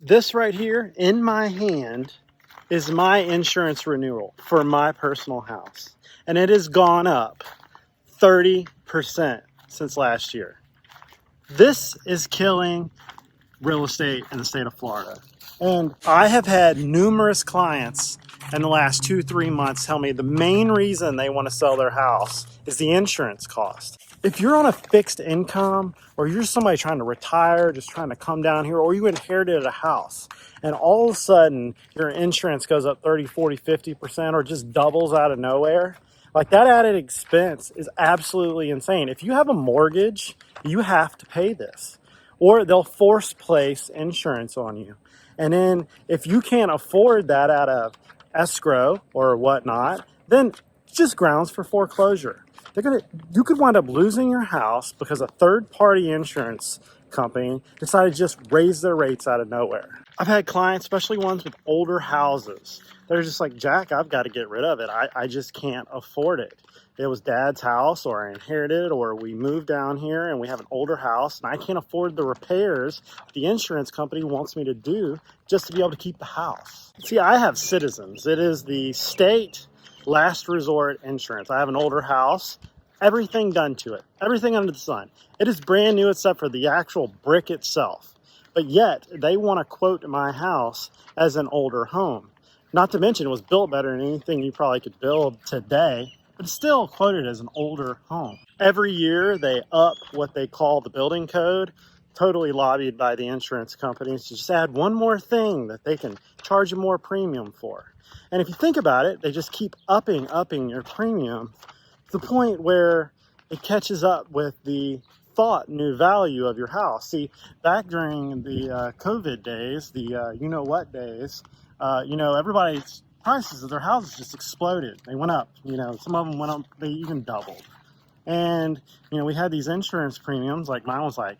This right here in my hand is my insurance renewal for my personal house. And it has gone up 30% since last year. This is killing real estate in the state of Florida. And I have had numerous clients in the last 2-3 months tell me the main reason they want to sell their house is the insurance cost. If you're on a fixed income, or you're somebody trying to retire, just trying to come down here, or you inherited a house and all of a sudden your insurance goes up 30, 40, 50% or just doubles out of nowhere, like that added expense is absolutely insane. If you have a mortgage, you have to pay this, or they'll force place insurance on you. And then if you can't afford that out of escrow or whatnot, then it's just grounds for foreclosure. You could wind up losing your house because a third-party insurance company decided to just raise their rates out of nowhere. I've had clients, especially ones with older houses, they're just like, Jack, I've got to get rid of it. I just can't afford it. It was dad's house, or I inherited it, or we moved down here and we have an older house and I can't afford the repairs the insurance company wants me to do just to be able to keep the house. See, I have Citizens. It is the state last resort insurance. I have an older house, everything done to it, everything under the sun. It is brand new except for the actual brick itself. But yet they want to quote my house as an older home. Not to mention it was built better than anything you probably could build today, but it's still quoted as an older home. Every year they up what they call the building code, totally lobbied by the insurance companies to just add one more thing that they can charge you more premium for. And if you think about it, they just keep upping your premium to the point where it catches up with the thought new value of your house. See, back during the COVID days, the you-know-what days, everybody's prices of their houses just exploded. They went up. Some of them went up, they even doubled. And, we had these insurance premiums, like mine was like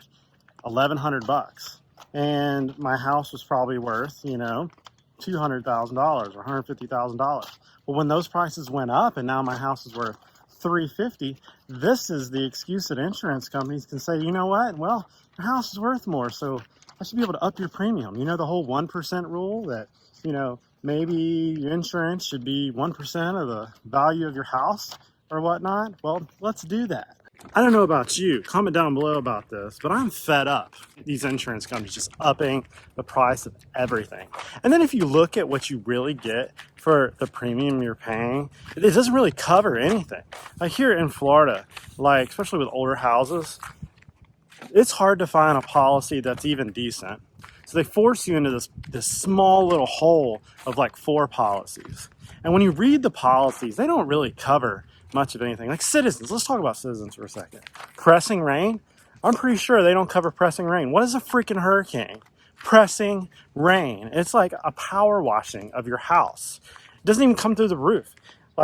$1,100. And my house was probably worth, $200,000 or $150,000. But when those prices went up and now my house is worth $350,000, this is the excuse that insurance companies can say, you know what? Well, your house is worth more, so I should be able to up your premium. The whole 1% rule that, maybe your insurance should be 1% of the value of your house or whatnot. Well, let's do that. I don't know about you, comment down below about this, but I'm fed up these insurance companies just upping the price of everything. And then if you look at what you really get for the premium you're paying, it doesn't really cover anything. Like here in Florida, especially with older houses, it's hard to find a policy that's even decent. So they force you into this small little hole of 4 policies. And when you read the policies, they don't really cover much of anything. Like Citizens, let's talk about Citizens for a second. Pressing rain, I'm pretty sure they don't cover pressing rain. What is a freaking hurricane? Pressing rain. It's like a power washing of your house. It doesn't even come through the roof,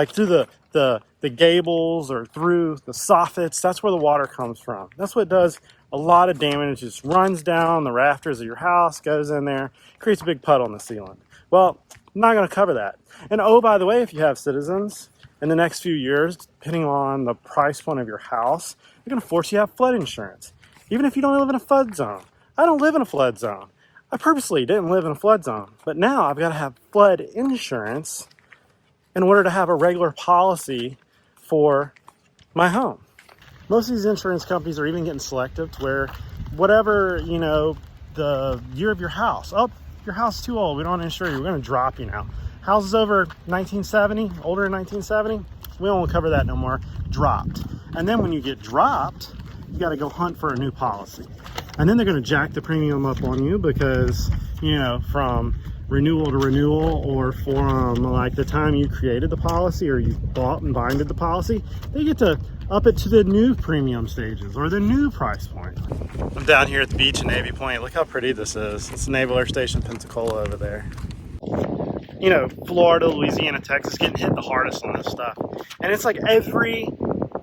through the gables or through the soffits. That's where the water comes from. That's what does a lot of damage. It just runs down the rafters of your house, goes in there, creates a big puddle in the ceiling. Well, I'm not going to cover that. And oh, by the way, if you have Citizens, in the next few years, depending on the price point of your house, they're going to force you to have flood insurance, even if you don't live in a flood zone. I don't live in a flood zone. I purposely didn't live in a flood zone, but now I've got to have flood insurance in order to have a regular policy for my home. Most of these insurance companies are even getting selective to where whatever, the year of your house, your house is too old, we don't insure you, we're going to drop you now. Houses over 1970, older than 1970, we don't cover that no more. Dropped. And then when you get dropped, you got to go hunt for a new policy. And then they're going to jack the premium up on you because, from renewal to renewal, or from the time you created the policy or you bought and binded the policy, they get to up it to the new premium stages or the new price point. I'm down here at the beach in Navy Point. Look how pretty this is. It's Naval Air Station Pensacola over there. Florida, Louisiana, Texas getting hit the hardest on this stuff. And it's like every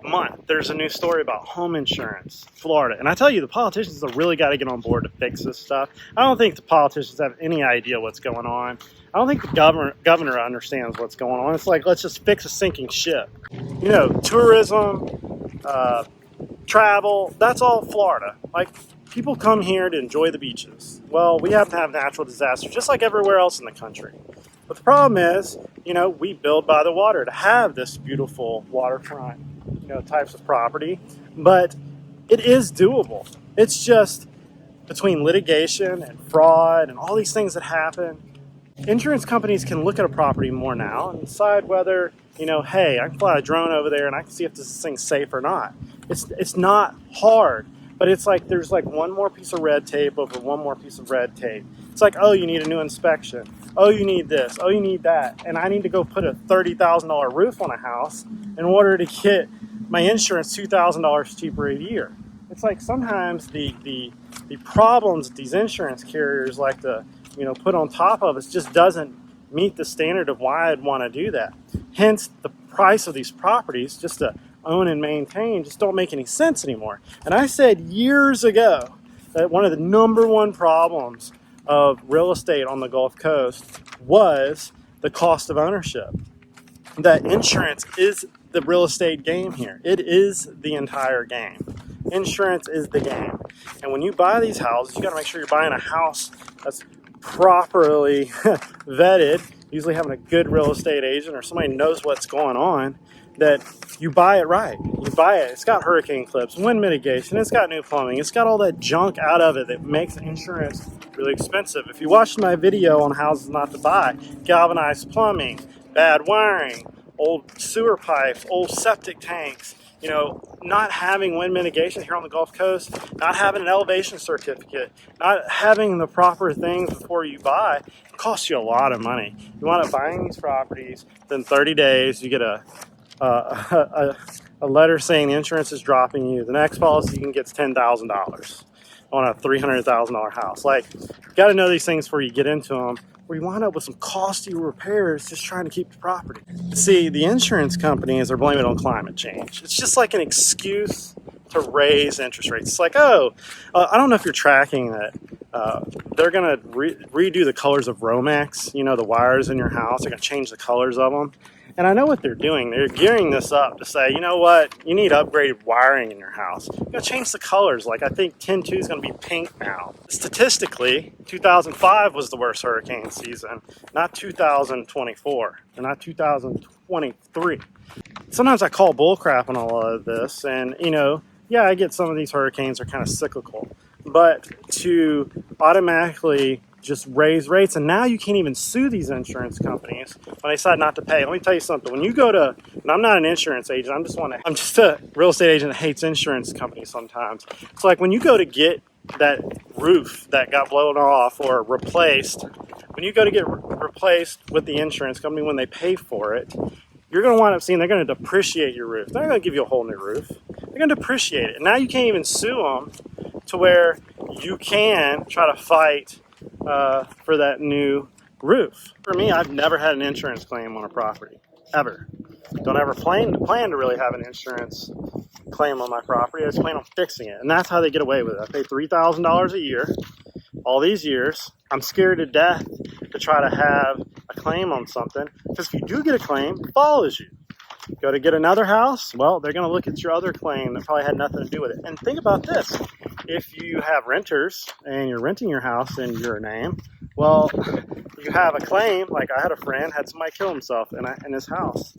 month there's a new story about home insurance, Florida. And I tell you, the politicians have really got to get on board to fix this stuff. I don't think the politicians have any idea what's going on. I don't think the governor understands what's going on. It's like, let's just fix a sinking ship. Tourism, travel, that's all Florida. people come here to enjoy the beaches. Well, we have to have natural disasters just like everywhere else in the country. But the problem is, we build by the water to have this beautiful waterfront, types of property. But it is doable. It's just between litigation and fraud and all these things that happen, insurance companies can look at a property more now and decide whether, hey, I can fly a drone over there and I can see if this thing's safe or not. It's not hard, but it's like there's like one more piece of red tape over one more piece of red tape. It's like, oh, you need a new inspection. Oh, you need this. Oh, you need that. And I need to go put a $30,000 roof on a house in order to get my insurance $2,000 cheaper a year. It's like sometimes the problems that these insurance carriers like to put on top of us just doesn't meet the standard of why I'd want to do that. Hence, the price of these properties just to own and maintain just don't make any sense anymore. And I said years ago that one of the number one problems of real estate on the Gulf Coast was the cost of ownership. That insurance is the real estate game here. It is the entire game. Insurance is the game. And when you buy these houses, you got to make sure you're buying a house that's properly vetted, usually having a good real estate agent or somebody who knows what's going on, that you buy it right. You buy it. It's got hurricane clips, wind mitigation, it's got new plumbing, it's got all that junk out of it that makes insurance really expensive. If you watched my video on houses not to buy, galvanized plumbing, bad wiring, old sewer pipes, old septic tanks, not having wind mitigation here on the Gulf Coast, not having an elevation certificate, not having the proper things before you buy, it costs you a lot of money. You wind up buying these properties, then 30 days you get a letter saying the insurance is dropping you. The next policy you can get $10,000 on a $300,000 house. Like, you got to know these things before you get into them, where you wind up with some costly repairs just trying to keep the property. See, the insurance companies are blaming it on climate change. It's just like an excuse to raise interest rates. It's like, I don't know if you're tracking that. They're going to redo the colors of Romex, the wires in your house. They're going to change the colors of them. And I know what they're doing. They're gearing this up to say, you know what? You need upgraded wiring in your house. You're going to change the colors. Like, I think 10-2 is going to be pink now. Statistically, 2005 was the worst hurricane season, not 2024, or not 2023. Sometimes I call bullcrap on all of this. And, I get some of these hurricanes are kind of cyclical. But to automatically just raise rates, and now you can't even sue these insurance companies when they decide not to pay. Let me tell you something. When you go to, and I'm not an insurance agent, I'm just a real estate agent that hates insurance companies sometimes. It's like when you go to get that roof that got blown off or replaced, when you go to get replaced with the insurance company, when they pay for it, you're going to wind up seeing they're going to depreciate your roof. They're not going to give you a whole new roof. They're going to depreciate it. And now you can't even sue them to where you can try to fight for that new roof. For me, I've never had an insurance claim on a property, ever. Don't ever plan to really have an insurance claim on my property. I just plan on fixing it, and that's how they get away with it. I pay $3,000 a year, all these years. I'm scared to death to try to have a claim on something, because if you do get a claim, it follows you. Go to get another house, well, they're going to look at your other claim that probably had nothing to do with it. And think about this. If you have renters and you're renting your house in your name, well, you have a claim. Like, I had a friend had somebody kill himself in his house.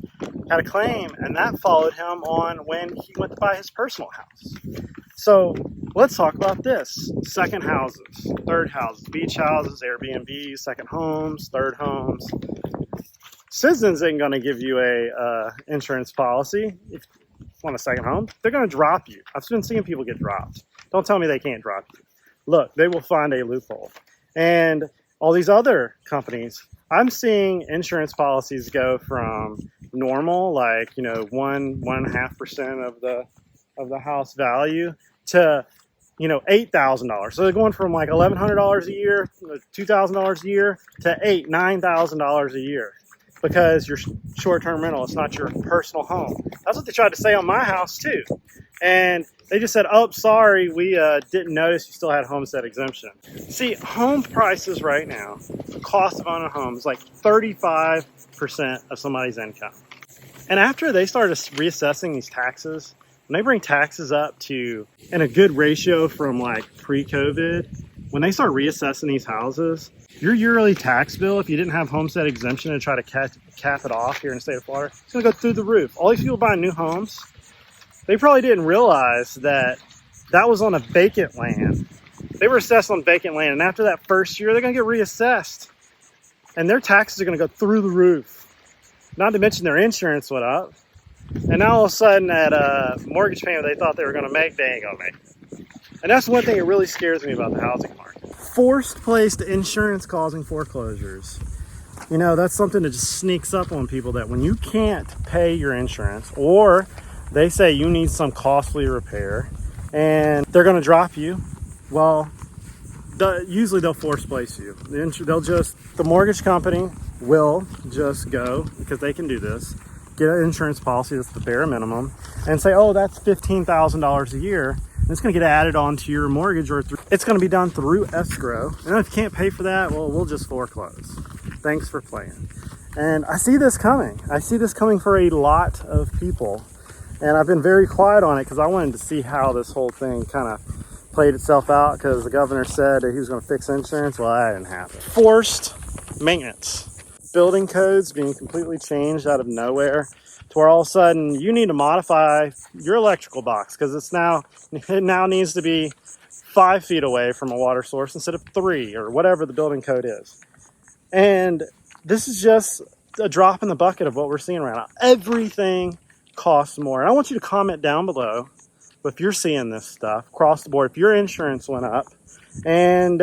Had a claim, and that followed him on when he went to buy his personal house. So let's talk about this. Second houses, third houses, beach houses, Airbnbs, second homes, third homes. Citizens ain't going to give you a insurance policy if you want a second home. They're going to drop you. I've been seeing people get dropped. Don't tell me they can't drop you. Look, they will find a loophole. And all these other companies, I'm seeing insurance policies go from normal, like 1.5% of the house value, to $8,000. So they're going from like $1,100 a year, $2,000 a year, to $9,000 a year. Because you're short-term rental, it's not your personal home. That's what they tried to say on my house too. And they just said, oh, sorry, we didn't notice you still had homestead exemption. See, home prices right now, the cost of owning a home is like 35% of somebody's income. And after they started reassessing these taxes when they bring taxes up to in a good ratio from like pre-COVID, when they start reassessing these houses, your yearly tax bill, if you didn't have homestead exemption and try to cap it off here in the state of Florida, it's gonna go through the roof. All these people buying new homes, they probably didn't realize that that was on a vacant land. They were assessed on vacant land, and after that first year, they're gonna get reassessed. And their taxes are gonna go through the roof. Not to mention their insurance went up. And now all of a sudden that mortgage payment they thought they were gonna make, they ain't gonna make. And that's one thing that really scares me about the housing market. Forced placed insurance causing foreclosures. You know, that's something that just sneaks up on people, that when you can't pay your insurance, or they say you need some costly repair and they're going to drop you, well, usually they'll force place you. The mortgage company will just go, because they can do this, get an insurance policy that's the bare minimum and say, oh, that's $15,000 a year. And it's going to get added onto your mortgage, or it's going to be done through escrow. And if you can't pay for that, well, we'll just foreclose. Thanks for playing. And I see this coming. I see this coming for a lot of people. And I've been very quiet on it because I wanted to see how this whole thing kind of played itself out, because the governor said that he was going to fix insurance. Well, that didn't happen. Forced maintenance. Building codes being completely changed out of nowhere, to where all of a sudden you need to modify your electrical box because it now needs to be 5 feet away from a water source instead of 3, or whatever the building code is. And this is just a drop in the bucket of what we're seeing right now. Everything costs more. And I want you to comment down below if you're seeing this stuff across the board, if your insurance went up. And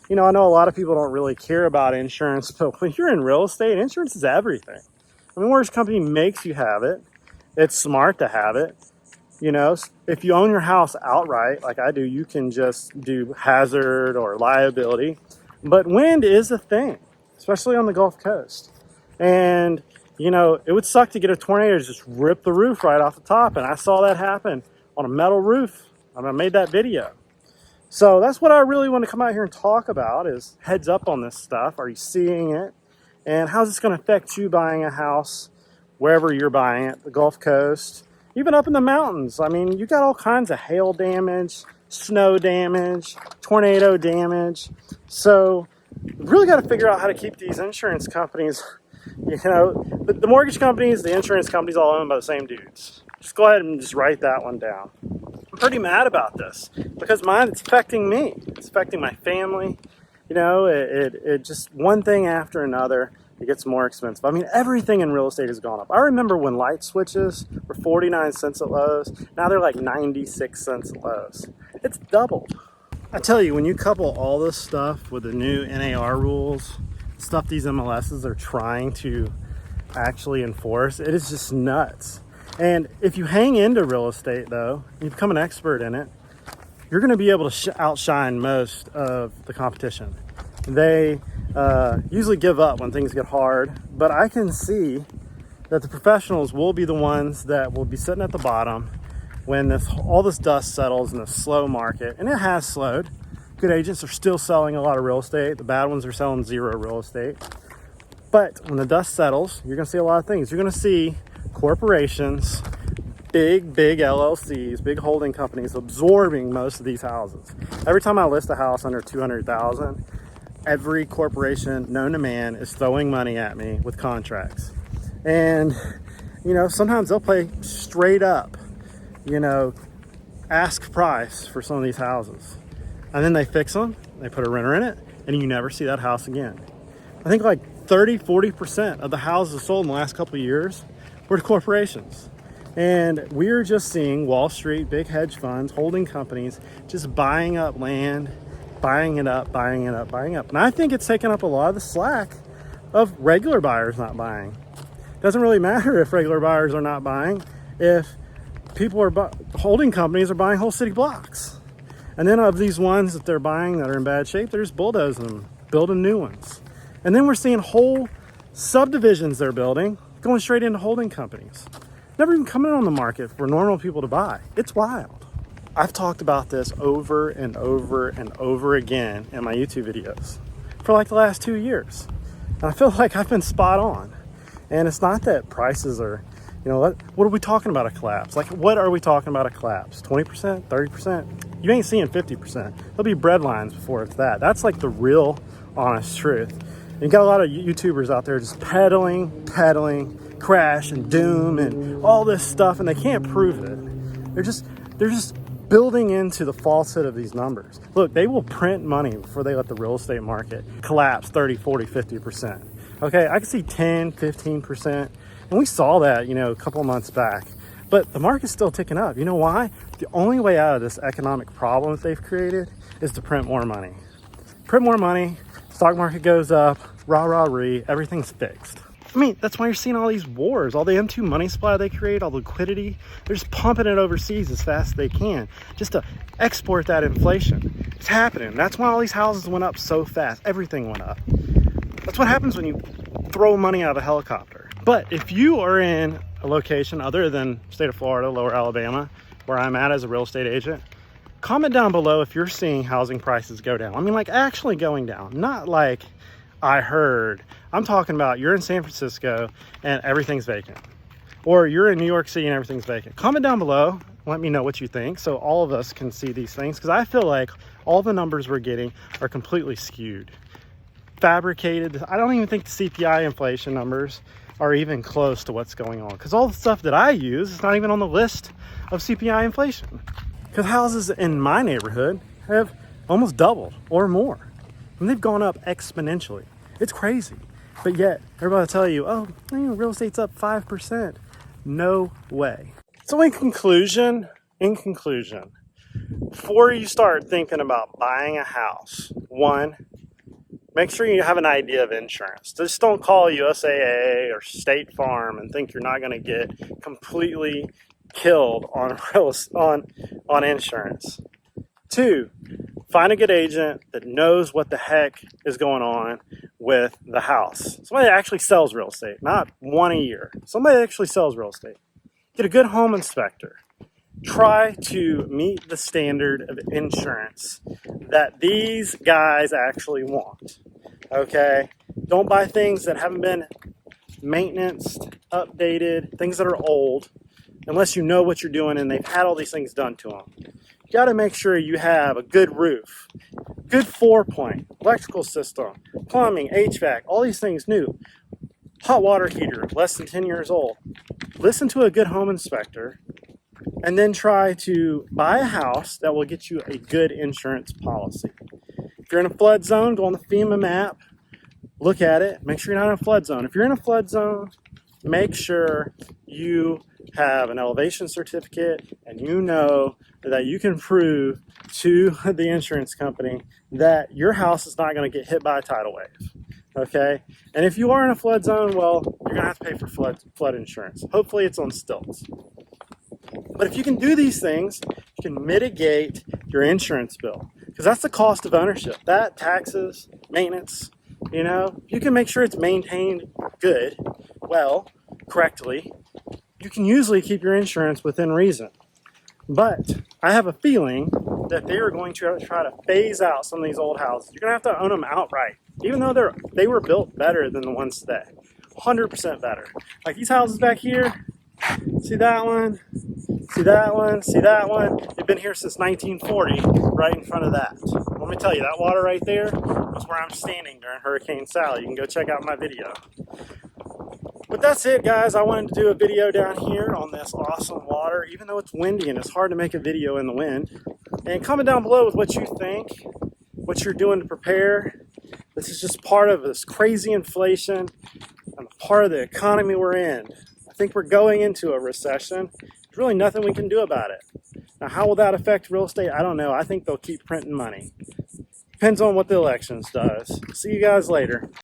you know, I know a lot of people don't really care about insurance, but when you're in real estate, insurance is everything. I mean, mortgage company makes you have it. It's smart to have it. You know, if you own your house outright, like I do, you can just do hazard or liability. But wind is a thing, especially on the Gulf Coast. And, you know, it would suck to get a tornado to just rip the roof right off the top. And I saw that happen on a metal roof. I made that video. So that's what I really want to come out here and talk about, is heads up on this stuff. Are you seeing it? And how's this going to affect you buying a house wherever you're buying it, the Gulf Coast, even up in the mountains? I mean, you got all kinds of hail damage, snow damage, tornado damage. So really got to figure out how to keep these insurance companies, you know, the mortgage companies, the insurance companies, all owned by the same dudes. Just go ahead and just write that one down. I'm pretty mad about this because it's affecting me. It's affecting my family. You know, it just one thing after another, it gets more expensive. I mean, everything in real estate has gone up. I remember when light switches were 49 cents at Lowe's. Now they're like 96 cents at Lowe's. It's doubled. I tell you, when you couple all this stuff with the new NAR rules, stuff these MLSs are trying to actually enforce, it is just nuts. And if you hang into real estate, though, you become an expert in it, you're going to be able to outshine most of the competition. They usually give up when things get hard, but I can see that the professionals will be the ones that will be sitting at the bottom when all this dust settles in a slow market. And it has slowed. Good agents are still selling a lot of real estate. The bad ones are selling zero real estate. But when the dust settles, you're going to see a lot of things. You're going to see corporations, big LLCs, big holding companies absorbing most of these houses. Every time I list a house under 200,000, every corporation known to man is throwing money at me with contracts. And, you know, sometimes they'll pay straight up, you know, ask price for some of these houses. And then they fix them, they put a renter in it, and you never see that house again. I think like 30-40% of the houses sold in the last couple of years were to corporations. And we're just seeing Wall Street, big hedge funds, holding companies, just buying up land, buying it up. And I think it's taken up a lot of the slack of regular buyers not buying. It doesn't really matter if regular buyers are not buying, if people are holding companies are buying whole city blocks. And then of these ones that they're buying that are in bad shape, they're just bulldozing them, building new ones. And then we're seeing whole subdivisions they're building going straight into holding companies. Never even coming on the market for normal people to buy. It's wild. I've talked about this over and over again in my YouTube videos for like the last 2 years. And I feel like I've been spot on. And it's not that prices are, You know, what are we talking about a collapse? Like, what are we talking about a collapse? 20%, 30%? You ain't seeing 50%. There'll be bread lines before it's that. That's like the real honest truth. And you got a lot of YouTubers out there just peddling crash and doom and all this stuff, and they can't prove it. They're just building into the falsehood of these numbers. Look, they will print money before they let the real estate market collapse 30, 40, 50%. Okay, I can see 10, 15%. And we saw that, you know, a couple of months back. But the market's still ticking up. You know why? The only way out of this economic problem that they've created is to print more money. Print more money, stock market goes up, rah-rah-ree, everything's fixed. I mean, that's why you're seeing all these wars, all the M2 money supply they create, all the liquidity. They're just pumping it overseas as fast as they can just to export that inflation. It's happening. That's why all these houses went up so fast. Everything went up. That's what happens when you throw money out of a helicopter. But if you are in a location other than state of Florida, lower Alabama, where I'm at as a real estate agent, comment down below if you're seeing housing prices go down. I mean, like actually going down, not like I heard. I'm talking about you're in San Francisco and everything's vacant, or you're in New York City and everything's vacant. Comment down below, let me know what you think so all of us can see these things, because I feel like all the numbers we're getting are completely skewed, fabricated. I don't even think the CPI inflation numbers are even close to what's going on, because all the stuff that I use is not even on the list of CPI inflation, because houses in my neighborhood have almost doubled or more, and they've gone up exponentially. It's crazy. But yet everybody will tell you, oh, you know, real estate's up 5%. No way. So in conclusion, before you start thinking about buying a house, one, make sure you have an idea of insurance. Just don't call USAA or State Farm and think you're not going to get completely killed on insurance. Two, find a good agent that knows what the heck is going on with the house. Somebody that actually sells real estate, not one a year. Somebody that actually sells real estate. Get a good home inspector. Try to meet the standard of insurance that these guys actually want. Okay? Don't buy things that haven't been maintenanced, updated, things that are old, unless you know what you're doing and they've had all these things done to them. You got to make sure you have a good roof, good 4-point, electrical system, plumbing, HVAC, all these things new. Hot water heater, less than 10 years old. Listen to a good home inspector, and then try to buy a house that will get you a good insurance policy. If you're in a flood zone, go on the FEMA map, look at it, make sure you're not in a flood zone. If you're in a flood zone, make sure you have an elevation certificate and you know that you can prove to the insurance company that your house is not going to get hit by a tidal wave. Okay? And if you are in a flood zone, well, you're going to have to pay for flood insurance. Hopefully it's on stilts. But if you can do these things, you can mitigate your insurance bill, because that's the cost of ownership. That, taxes, maintenance, you know, you can make sure it's maintained good, well, correctly. You can usually keep your insurance within reason. But I have a feeling that they are going to try to phase out some of these old houses. You're going to have to own them outright, even though they were built better than the ones today. 100% better. Like these houses back here, see that one, see that one, see that one. They've been here since 1940, right in front of that. Let me tell you, that water right there was where I'm standing during Hurricane Sally. You can go check out my video. But that's it, guys. I wanted to do a video down here on this awesome water, even though it's windy and it's hard to make a video in the wind. And comment down below with what you think, what you're doing to prepare. This is just part of this crazy inflation and part of the economy we're in. I think we're going into a recession. There's really nothing we can do about it. Now, how will that affect real estate? I don't know. I think they'll keep printing money. Depends on what the elections does. See you guys later.